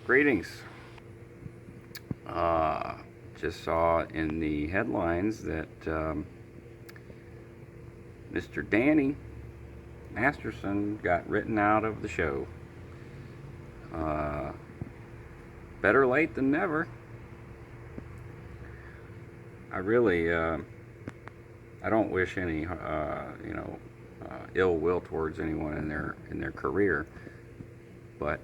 Greetings. Just saw in the headlines that Mr. Danny Masterson got written out of the show. Better late than never. I really, I don't wish any, ill will towards anyone in their career, but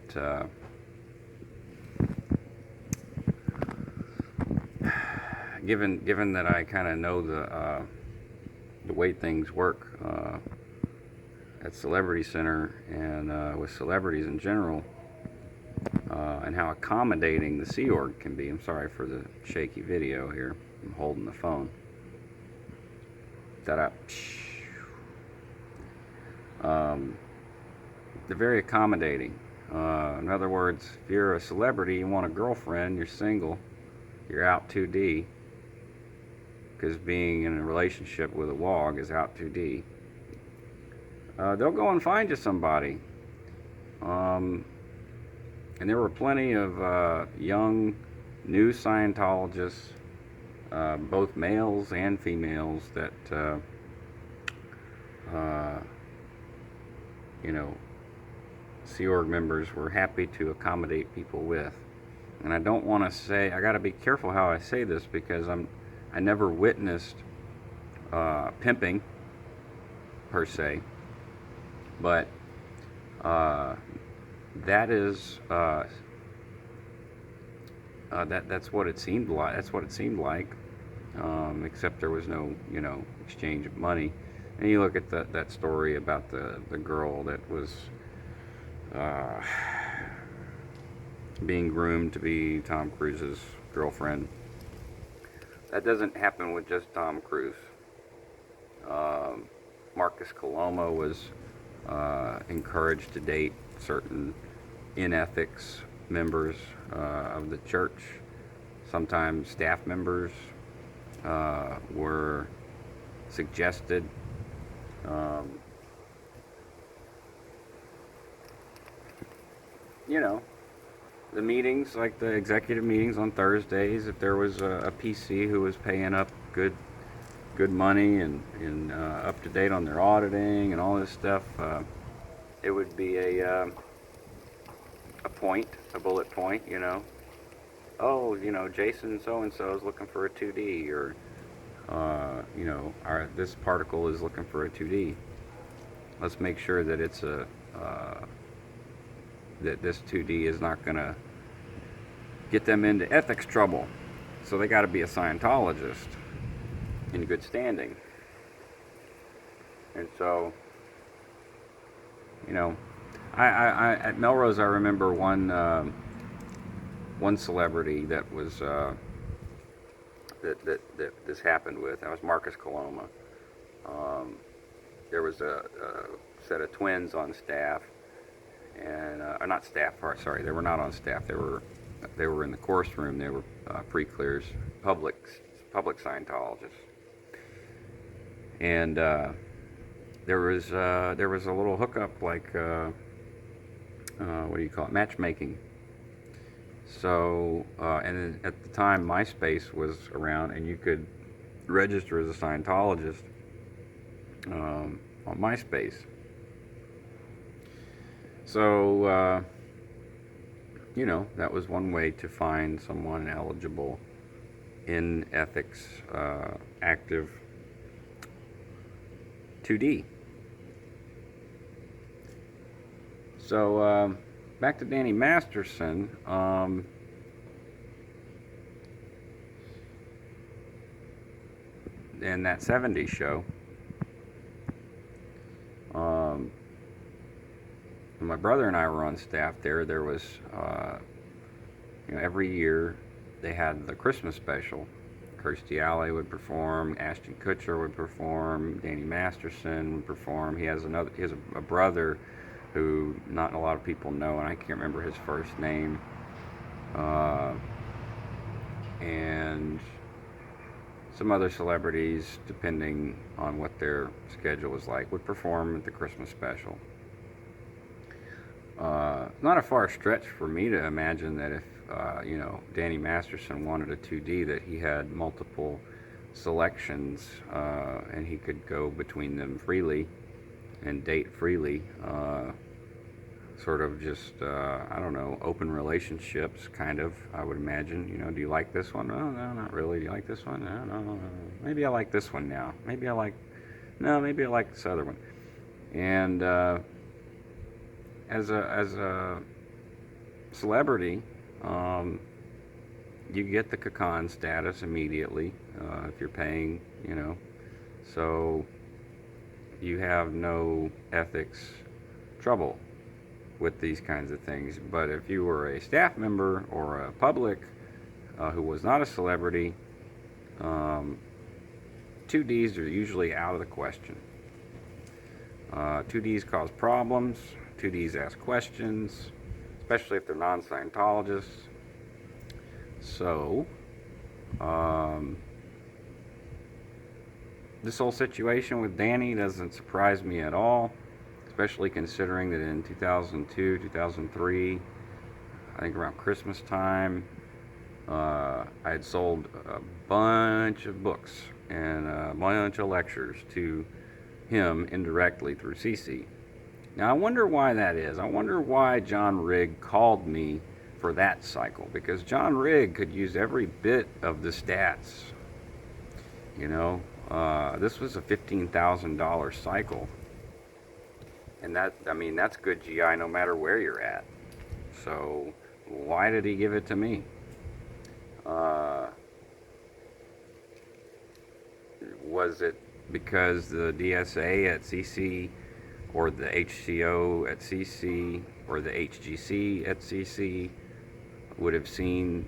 given that I kind of know the way things work at Celebrity Center and with celebrities in general, and how accommodating the Sea Org can be. I'm sorry for the shaky video here. I'm holding the phone. Ta-da. They're very accommodating. In other words, if you're a celebrity, you want a girlfriend, you're single, you're out 2D, because being in a relationship with a WOG is out 2D. They'll go and find you somebody. And there were plenty of young, new Scientologists, both males and females, that, Sea Org members were happy to accommodate people with. And I don't want to say, I got to be careful how I say this, because I never witnessed pimping per se, but that is that's what it seemed like. That's what it seemed like, except there was no exchange of money. And you look at that story about the girl that was being groomed to be Tom Cruise's girlfriend. That doesn't happen with just Tom Cruise. Marcus Coloma was encouraged to date certain in-ethics members of the church. Sometimes staff members were suggested. The meetings, like the executive meetings on Thursdays, if there was a PC who was paying up good money and up to date on their auditing and all this stuff, it would be a bullet point, Jason so-and-so is looking for a 2D, or this particle is looking for a 2D. Let's make sure that it's that this 2D is not going to get them into ethics trouble. So they got to be a Scientologist in good standing. And so, I at Melrose, I remember one celebrity that was that this happened with. That was Marcus Coloma. There was a set of twins on staff, and or not staff. Sorry, they were not on staff. They were in the course room. They were pre-clears, public Scientologists, and there was a little hookup, like what do you call it, matchmaking. So and at the time, MySpace was around, and you could register as a Scientologist on MySpace. So that was one way to find someone eligible in ethics, active 2D. So back to Danny Masterson. In that 70s show, when my brother and I were on staff there was, every year they had the Christmas special. Kirstie Alley would perform, Ashton Kutcher would perform, Danny Masterson would perform. He has a brother who not a lot of people know, and I can't remember his first name. And some other celebrities, depending on what their schedule was like, would perform at the Christmas special. not a far stretch for me to imagine that if Danny Masterson wanted a 2D, that he had multiple selections and he could go between them freely and date freely. Sort of just, I don't know, open relationships, kind of, I would imagine. Do you like this one? Oh, no, not really. Do you like this one? No, no, no. Maybe I like this one now. Maybe I like this other one. And as a celebrity, you get the Kakan status immediately if you're paying, so you have no ethics trouble with these kinds of things. But if you were a staff member or a public who was not a celebrity, 2Ds are usually out of the question. 2Ds cause problems. 2Ds ask questions, especially if they're non-Scientologists. So, this whole situation with Danny doesn't surprise me at all, especially considering that in 2002, 2003, I think around Christmas time, I had sold a bunch of books and a bunch of lectures to him indirectly through CC. Now I wonder why that is. I wonder why John Rigg called me for that cycle, because John Rigg could use every bit of the stats. This was a $15,000 cycle, and that's good GI no matter where you're at. So why did he give it to me? Was it because the DSA at CC, or the HCO at CC, or the HGC at CC would have seen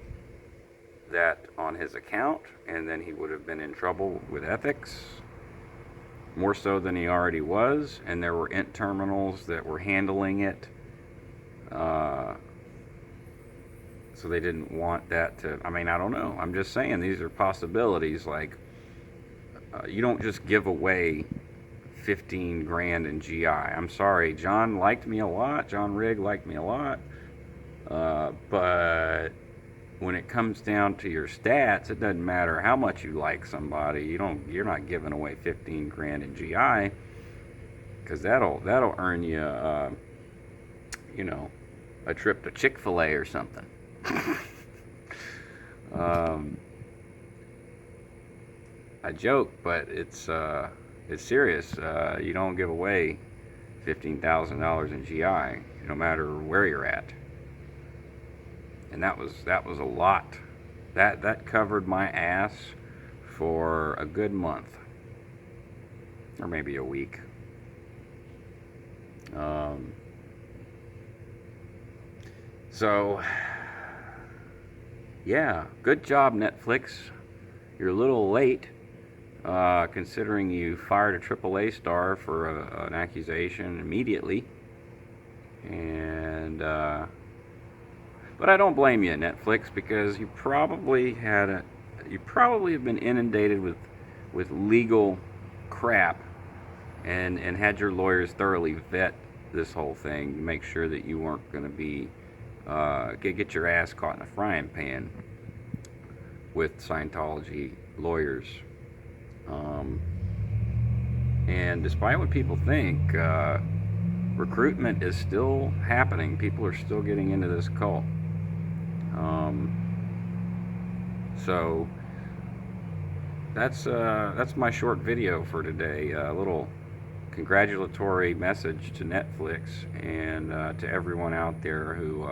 that on his account, and then he would have been in trouble with ethics, more so than he already was, and there were int terminals that were handling it, so they didn't want that to, I don't know, I'm just saying these are possibilities. Like, you don't just give away 15 grand in GI. I'm sorry, John liked me a lot, John Rigg liked me a lot, but when it comes down to your stats, it doesn't matter how much you like somebody. You're not giving away 15 grand in GI, because that'll earn you a trip to Chick-fil-A or something. I joke, but it's serious. You don't give away $15,000 in GI, no matter where you're at. And that was a lot. That covered my ass for a good month, or maybe a week. So yeah, good job, Netflix. You're a little late, considering you fired a AAA star for an accusation immediately. And but I don't blame you, Netflix, because you probably have been inundated with legal crap, and had your lawyers thoroughly vet this whole thing, make sure that you weren't going to be get your ass caught in a frying pan with Scientology lawyers. And despite what people think, recruitment is still happening. People are still getting into this cult. So that's my short video for today. A little congratulatory message to Netflix and to everyone out there who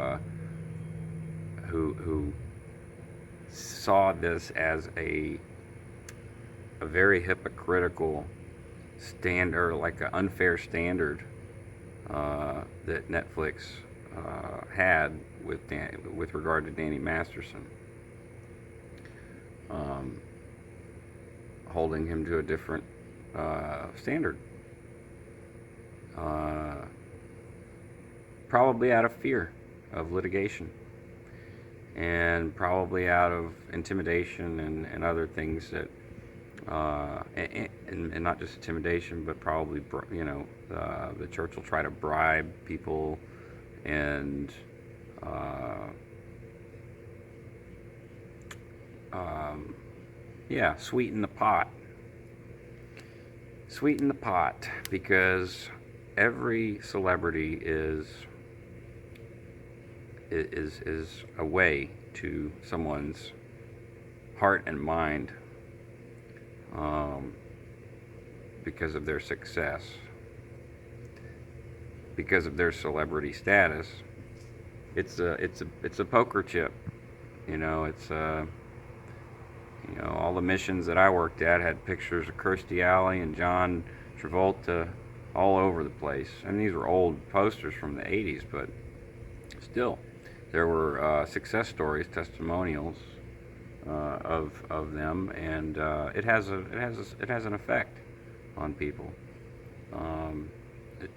saw this as a very hypocritical standard, like an unfair standard that Netflix had with regard to Danny Masterson, holding him to a different standard, probably out of fear of litigation, and probably out of intimidation and other things that and not just intimidation, but probably the church will try to bribe people and yeah, sweeten the pot. Sweeten the pot, because every celebrity is a way to someone's heart and mind, because of their success, because of their celebrity status. It's a poker chip, you know. All the missions that I worked at had pictures of Kirstie Alley and John Travolta all over the place. And these were old posters from the 80s, but still, there were success stories, testimonials of them, and it has an effect on people,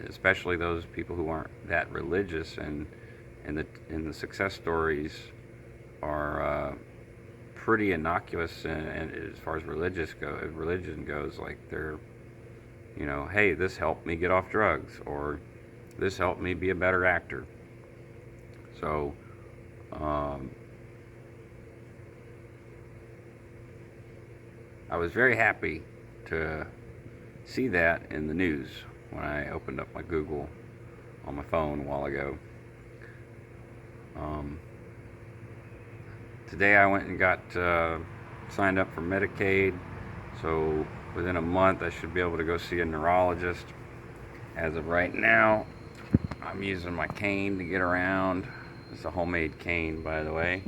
especially those people who aren't that religious, and the success stories are pretty innocuous, and as far as religion goes, like they're, hey, this helped me get off drugs, or this helped me be a better actor. So I was very happy to see that in the news when I opened up my Google on my phone a while ago. Today I went and got signed up for Medicaid, so within a month I should be able to go see a neurologist. As of right now, I'm using my cane to get around. It's a homemade cane, by the way.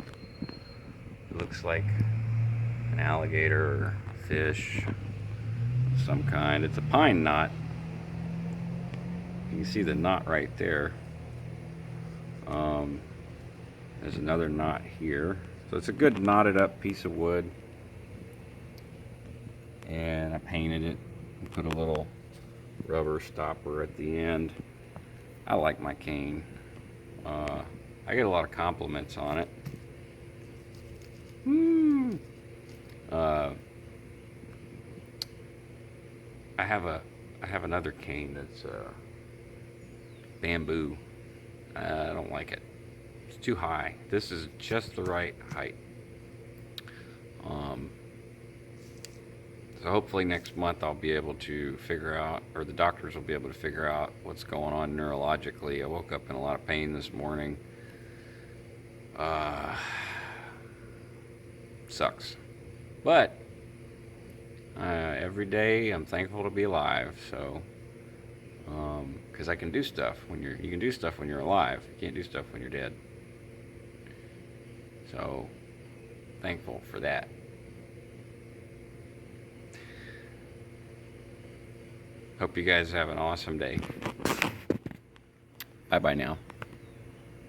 It looks like an alligator or fish of some kind. It's a pine knot. You can see the knot right there. There's another knot here. So it's a good knotted up piece of wood. And I painted it and put a little rubber stopper at the end. I like my cane. I get a lot of compliments on it. I have another cane that's bamboo. I don't like it. It's too high. This is just the right height. So hopefully next month I'll be able to figure out, or the doctors will be able to figure out what's going on neurologically. I woke up in a lot of pain this morning. Sucks. But every day I'm thankful to be alive. So, because I can do stuff you can do stuff when you're alive. You can't do stuff when you're dead. So, thankful for that. Hope you guys have an awesome day. Bye-bye now.